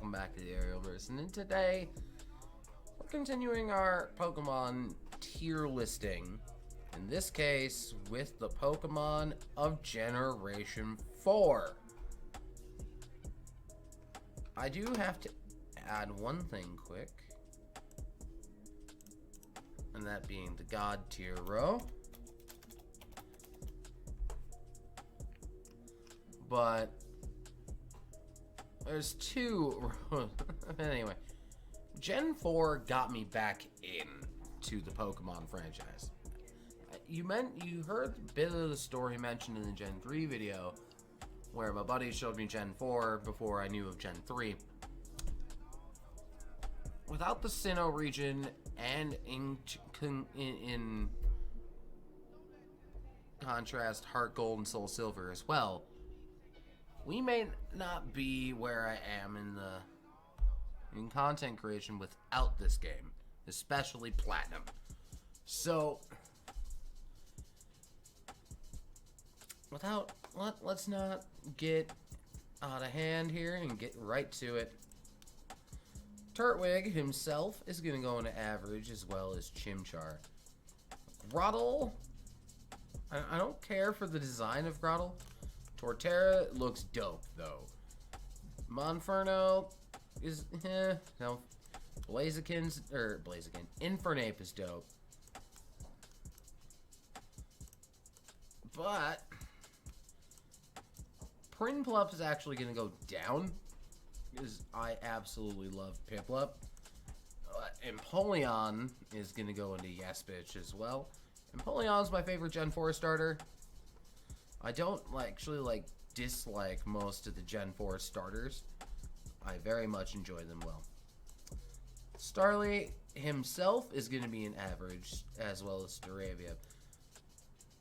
welcome back to the Aerialverse, and today we're continuing our Pokemon tier listing, in this case with the Pokemon of Generation 4. I do have to add one thing quick, and that being the God tier row. But there's two. Anyway, Gen 4 got me back in to the Pokemon franchise. You heard a bit of the story mentioned in the Gen 3 video, where my buddy showed me Gen 4 before I knew of Gen 3. Without the Sinnoh region and in contrast, Heart Gold and Soul Silver as well, we may not be where I am in content creation without this game, especially Platinum. So, let's not get out of hand here and get right to it. Turtwig himself is going to go into average, as well as Chimchar. Grotle, I don't care for the design of Grotle. Torterra looks dope, though. Monferno is, no. Blaziken, Infernape is dope. But Prinplup is actually going to go down, because I absolutely love Piplup. Empoleon is going to go into Yes Bitch as well. Empoleon's my favorite Gen 4 starter. I don't dislike most of the Gen 4 starters. I very much enjoy them well. Starly himself is going to be an average, as well as Staravia.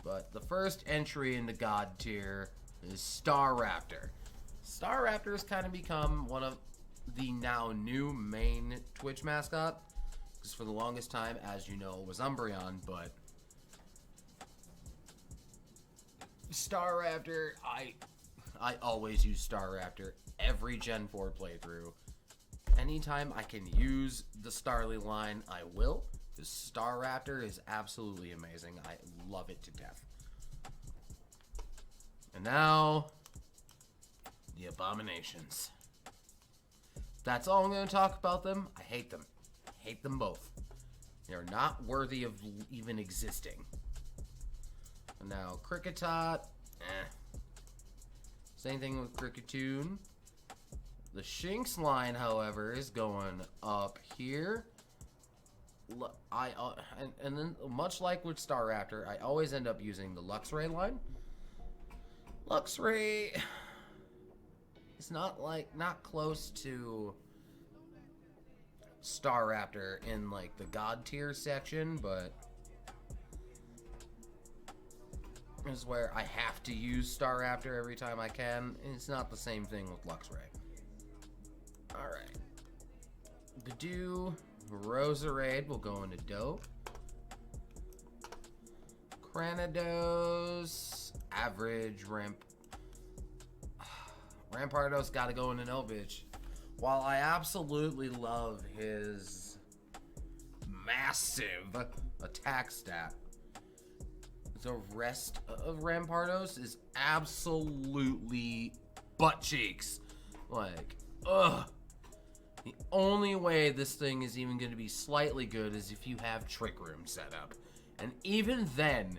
But the first entry into God tier is Staraptor. Staraptor has kind of become one of the now new main Twitch mascot, because for the longest time, as you know, it was Umbreon, but Staraptor, I always use Staraptor every Gen 4 playthrough. Anytime I can use the Starly line, I will. Because Staraptor is absolutely amazing. I love it to death. And now, the Abominations. That's all I'm going to talk about them. I hate them. I hate them both. They're not worthy of even existing. Now, Kricketot, Same thing with Kricketune. The Shinx line, however, is going up here. And then, much like with Staraptor, I always end up using the Luxray line. Luxray is not close to Staraptor in the God tier section, but is where I have to use Staraptor every time I can. It's not the same thing with Luxray. Alright. Badoo, Roserade will go into Dope. Cranidos, average. Rampardos gotta go into No-Bitch. While I absolutely love his massive attack stat, the rest of Rampardos is absolutely butt cheeks. Ugh. The only way this thing is even going to be slightly good is if you have Trick Room set up. And even then,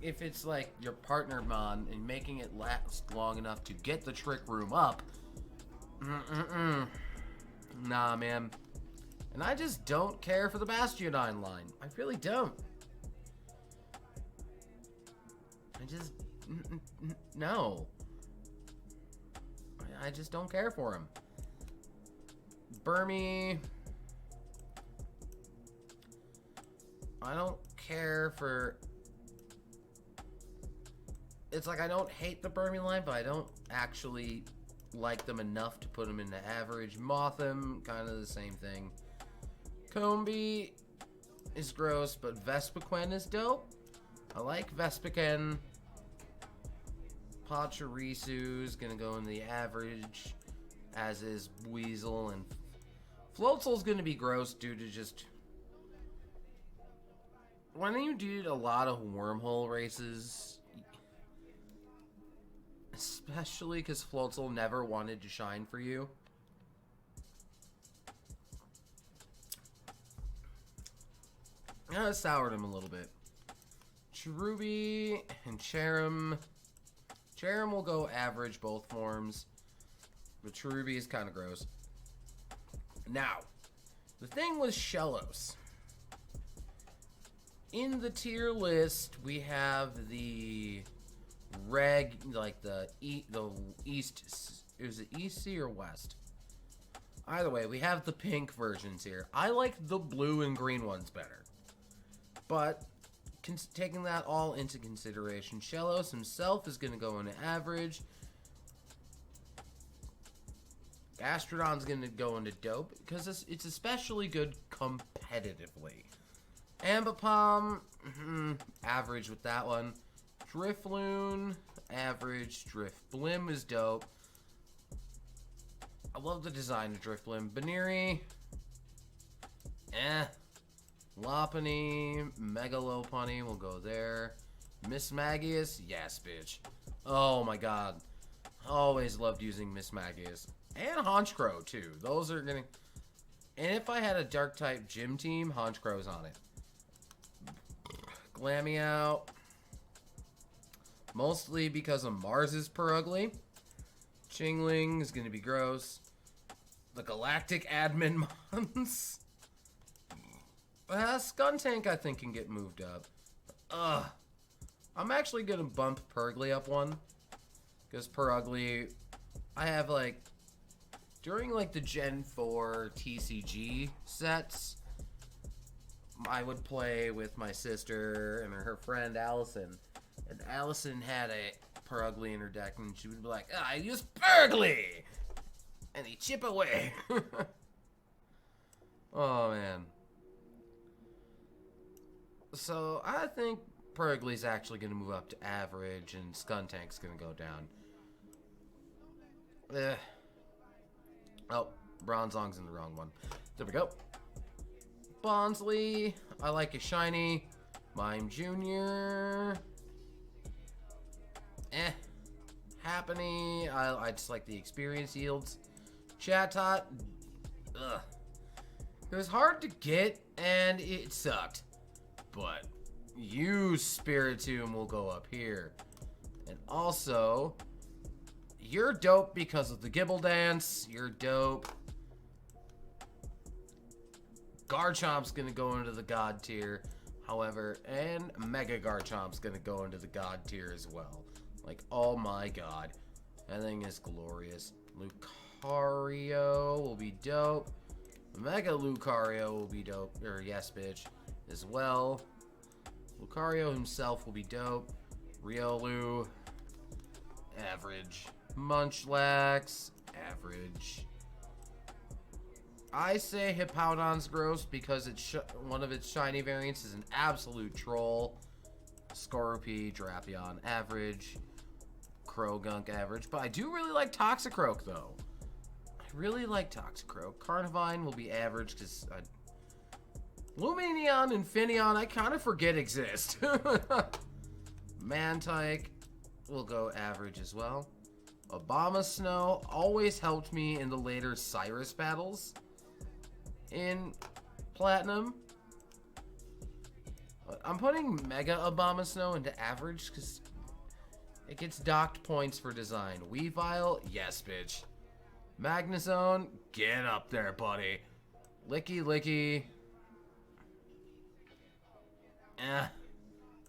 if it's your partner mon and making it last long enough to get the Trick Room up, nah, man. And I just don't care for the Bastiodine line. I really don't. No. I just don't care for him. Burmy, I don't care for... It's I don't hate the Burmy line, but I don't actually like them enough to put them into average. Mothim, kind of the same thing. Combee is gross, but Vespiquen is dope. I like Vespiquen. Pachirisu is going to go in the average. as is Weasel, and Floatzel's gonna be gross due to just when you do a lot of wormhole races, especially because Floatzel never wanted to shine for you. It soured him a little bit. Cherubi and Cherim. Cherim will go average both forms, but Cherubi is kind of gross. Now, the thing with Shellos. In the tier list, we have the the east. Is it East or West? Either way, we have the pink versions here. I like the blue and green ones better. But, taking that all into consideration, Shellos himself is going to go into average. Gastrodon's going to go into dope, because it's especially good competitively. Ambipom, average with that one. Drifloon, average. Drifblim is dope. I love the design of Drifblim. Baneri, Lopunny, Megalopunny will go there. Mismagius, yes, bitch. Oh my god. Always loved using Mismagius. And Honchkrow, too. Those are gonna... And if I had a Dark-type gym team, Honchkrow's on it. Glameow. Mostly because of Mars's Perugly. Chingling is gonna be gross. The Galactic Admin Mons. Skuntank, I think, can get moved up. I'm actually gonna bump Perugly up one. Because Perugly, I have, like... During, like, the Gen 4 TCG sets, I would play with my sister and her friend Allison. And Allison had a Perugly in her deck, and she would be like, I use Perugly! And he chip away. Oh, man. So, I think Perugly's actually going to move up to average, and Skuntank's going to go down. Oh, Bronzong's in the wrong one. There we go. Bonsley, I like a shiny. Mime Jr. Happiny, I just like the experience yields. Chatot, it was hard to get, and it sucked. But you Spiritomb will go up here. And also, you're dope because of the Gibble Dance. You're dope. Garchomp's gonna go into the God tier. However, and Mega Garchomp's gonna go into the God tier as well. Like, oh my god. That thing is glorious. Lucario will be dope. Mega Lucario will be dope. Or, yes, bitch. As well. Lucario himself will be dope. Riolu, average. Munchlax, average. I say Hippowdon's gross because it's one of its shiny variants is an absolute troll. Scorpy, Drapion, average. Krogunk, average. But I do really like Toxicroak, though. I really like Toxicroak. Carnivine will be average because Lumineon and Finneon I kind of forget exist. Mantike will go average as well. Abomasnow always helped me in the later Cyrus battles in Platinum. I'm putting Mega Abomasnow into average because it gets docked points for design. Weavile, yes, bitch. Magnezone, get up there, buddy. Licky Licky.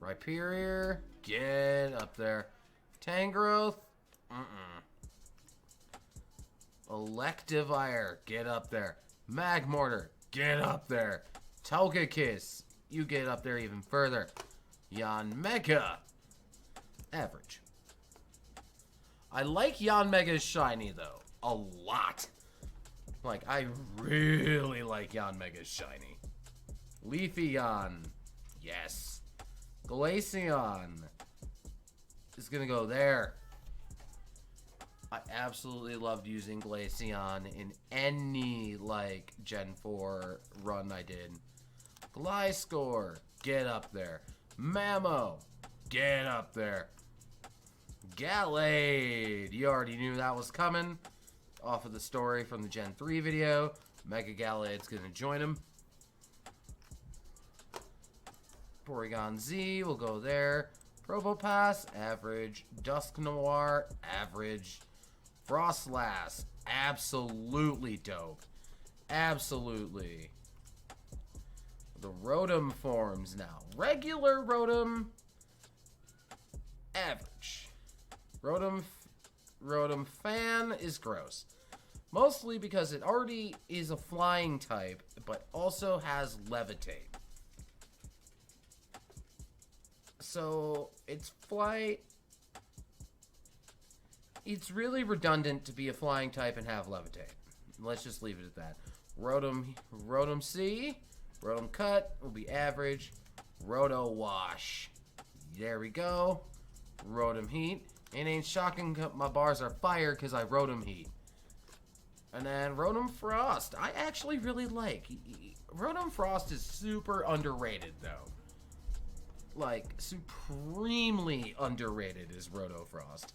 Rhyperior, get up there. Tangrowth, Electivire, get up there. Magmortar, get up there. Togekiss, you get up there even further. Yanmega, average. I like Yanmega's shiny, though. A lot. Like, I really like Yanmega's shiny. Leafeon, yes. Glaceon is gonna go there. I absolutely loved using Glaceon in any, like, Gen 4 run I did. Gliscor, get up there. Mamo, get up there. Gallade, you already knew that was coming. Off of the story from the Gen 3 video. Mega Gallade's gonna join him. Porygon Z will go there. Probopass, average. Dusk Noir, average. Frostlass, absolutely dope. Absolutely. The Rotom forms now. Regular Rotom, average. Rotom Fan is gross. Mostly because it already is a flying type, but also has Levitate. So, it's really redundant to be a flying type and have Levitate. Let's just leave it at that. Rotom C, Rotom Cut will be average. Roto Wash. There we go. Rotom Heat. It ain't shocking my bars are fire because I Rotom Heat. And then Rotom Frost. I actually really like. Rotom Frost is super underrated though. Like, supremely underrated is Roto Frost.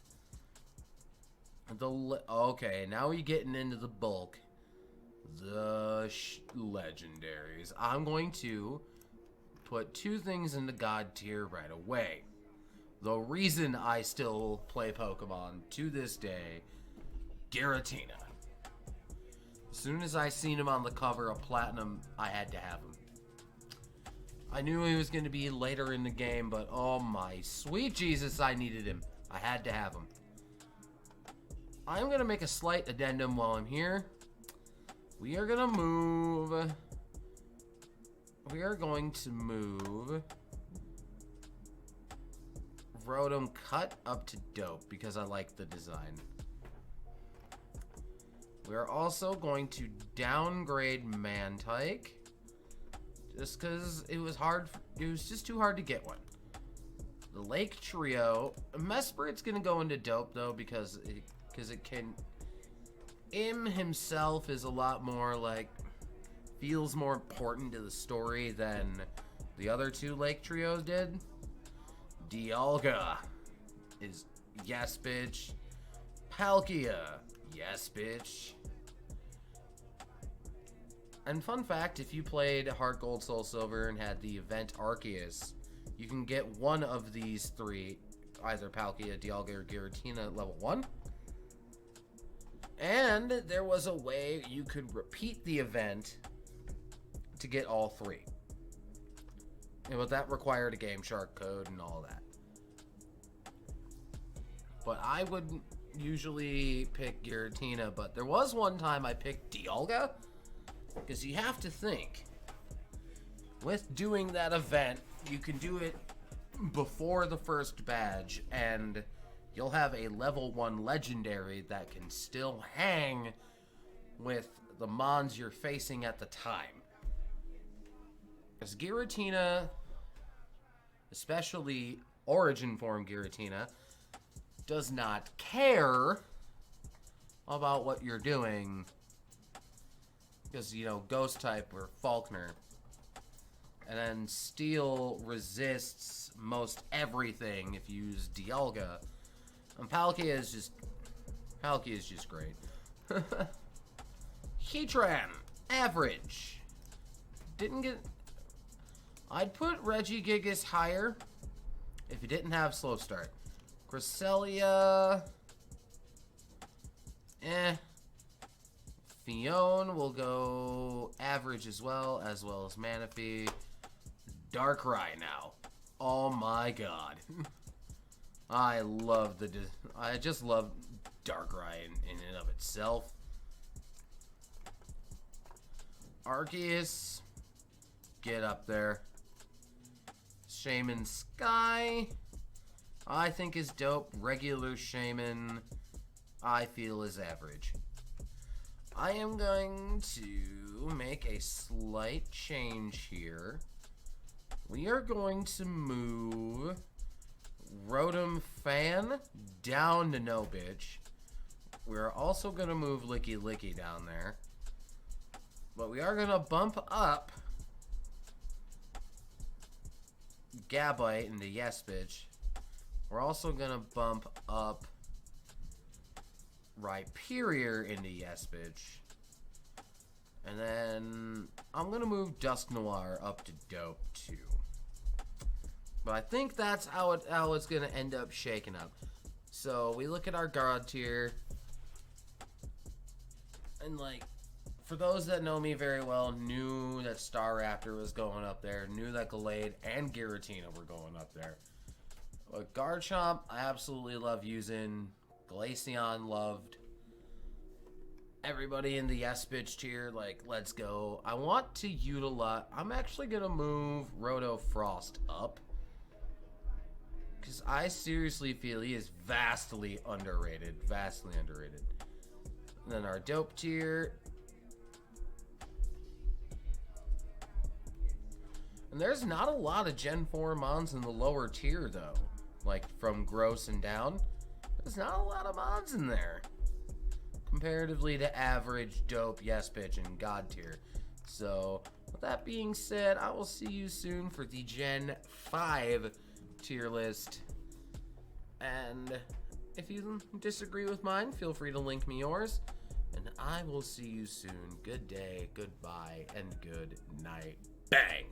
Okay, now we're getting into the bulk. The legendaries. I'm going to put two things into God tier right away. The reason I still play Pokemon to this day, Giratina. As soon as I seen him on the cover of Platinum, I had to have him. I knew he was going to be later in the game, but oh my sweet Jesus, I needed him. I had to have him. I'm going to make a slight addendum while I'm here. We are going to move Rotom Cut up to Dope because I like the design. We're also going to downgrade Mantike just because it was just too hard to get one. The Lake Trio, Mesprit's going to go into Dope though because it can... Im himself is a lot more, like, feels more important to the story than the other two Lake Trios did. Dialga is yes, bitch. Palkia, yes, bitch. And fun fact, if you played Heart Gold, Soul Silver and had the event Arceus, you can get one of these three, either Palkia, Dialga, or Giratina at level 1. And there was a way you could repeat the event to get all three. And that required a Game Shark code and all that. But I would usually pick Giratina, but there was one time I picked Dialga. Because you have to think, with doing that event, you can do it before the first badge, and you'll have a level 1 legendary that can still hang with the mons you're facing at the time. Because Giratina, especially Origin Form Giratina, does not care about what you're doing. Because, you know, Ghost type or Faulkner. And then Steel resists most everything if you use Dialga. And Palkia is just great. Heatran, average. Didn't get... I'd put Regigigas higher if it didn't have Slow Start. Cresselia... Fion will go average as well as Manaphy. Darkrai now. Oh my god. I just love Darkrai in and of itself. Arceus, get up there. Shaman Sky, I think is dope. Regular Shaman, I feel is average. I am going to make a slight change here. We are going to move Rotom Fan down to no bitch. We're also going to move Licky Licky down there. But we are going to bump up Gabite into Yes Bitch. We're also going to bump up Rhyperior into Yes Bitch. And then I'm going to move Dusk Noir up to Dope too. But I think that's how it's going to end up shaking up. So we look at our God tier. And like, for those that know me very well, knew that Star Raptor was going up there. Knew that Gallade and Giratina were going up there. But Garchomp, I absolutely love using. Glaceon loved. Everybody in the Yes Bitch tier, like, let's go. I want to utilize... I'm actually going to move Roto Frost up. Because I seriously feel he is vastly underrated. Vastly underrated. And then our Dope tier. And there's not a lot of Gen 4 mons in the lower tier, though. Like, from Gross and down. There's not a lot of mons in there. Comparatively to average, Dope, Yes Bitch, and God tier. So, with that being said, I will see you soon for the Gen 5 tier list. And if you disagree with mine, feel free to link me yours. And I will see you soon. Good day, goodbye, and good night. Bang!